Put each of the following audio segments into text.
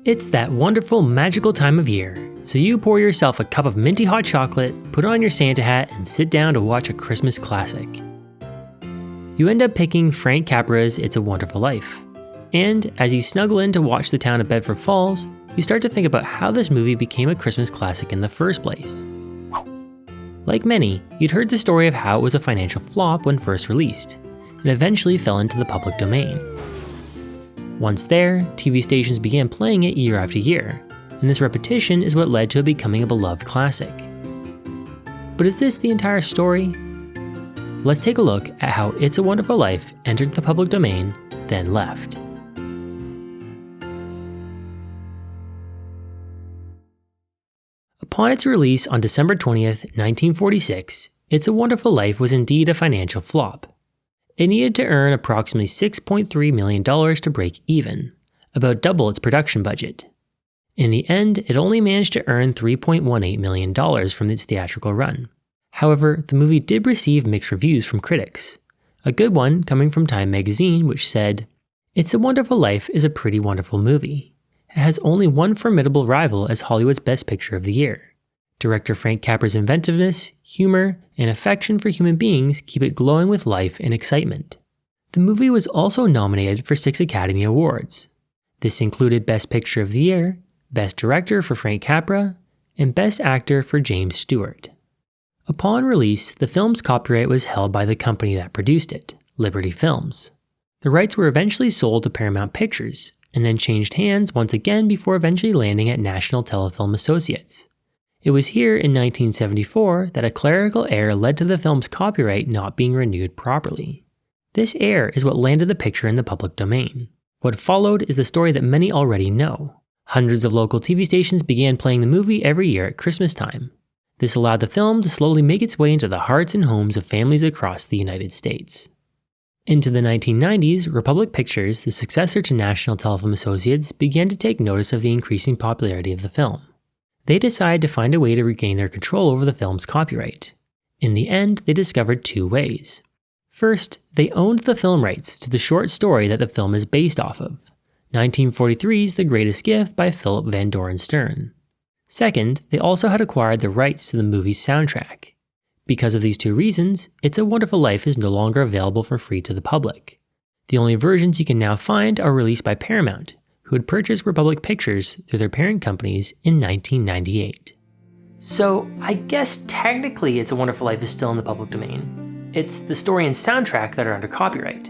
It's that wonderful, magical time of year, so you pour yourself a cup of minty hot chocolate, put on your Santa hat, and sit down to watch a Christmas classic. You end up picking Frank Capra's It's a Wonderful Life. And as you snuggle in to watch The Town of Bedford Falls, you start to think about how this movie became a Christmas classic in the first place. Like many, you'd heard the story of how it was a financial flop when first released, and eventually fell into the public domain. Once there, TV stations began playing it year after year, and this repetition is what led to it becoming a beloved classic. But is this the entire story? Let's take a look at how It's a Wonderful Life entered the public domain, then left. Upon its release on December 20th, 1946, It's a Wonderful Life was indeed a financial flop. It needed to earn approximately $6.3 million to break even, about double its production budget. In the end, it only managed to earn $3.18 million from its theatrical run. However, the movie did receive mixed reviews from critics. A good one coming from Time magazine, which said, "It's a Wonderful Life is a pretty wonderful movie. It has only one formidable rival as Hollywood's Best Picture of the Year. Director Frank Capra's inventiveness, humor, and affection for human beings keep it glowing with life and excitement." The movie was also nominated for 6 Academy Awards. This included Best Picture of the Year, Best Director for Frank Capra, and Best Actor for James Stewart. Upon release, the film's copyright was held by the company that produced it, Liberty Films. The rights were eventually sold to Paramount Pictures, and then changed hands once again before eventually landing at National Telefilm Associates. It was here in 1974 that a clerical error led to the film's copyright not being renewed properly. This error is what landed the picture in the public domain. What followed is the story that many already know. Hundreds of local TV stations began playing the movie every year at Christmas time. This allowed the film to slowly make its way into the hearts and homes of families across the United States. Into the 1990s, Republic Pictures, the successor to National Telefilm Associates, began to take notice of the increasing popularity of the film. They decided to find a way to regain their control over the film's copyright. In the end, they discovered 2 ways. First, they owned the film rights to the short story that the film is based off of, 1943's The Greatest Gift by Philip Van Doren Stern. Second, they also had acquired the rights to the movie's soundtrack. Because of these 2 reasons, It's a Wonderful Life is no longer available for free to the public. The only versions you can now find are released by Paramount, who had purchased Republic Pictures through their parent companies in 1998. So, I guess technically It's a Wonderful Life is still in the public domain. It's the story and soundtrack that are under copyright.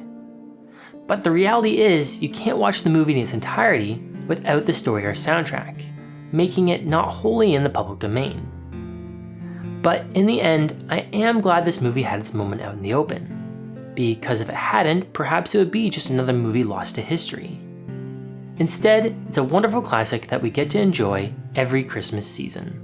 But the reality is, you can't watch the movie in its entirety without the story or soundtrack, making it not wholly in the public domain. But in the end, I am glad this movie had its moment out in the open, because if it hadn't, perhaps it would be just another movie lost to history. Instead, it's a wonderful classic that we get to enjoy every Christmas season.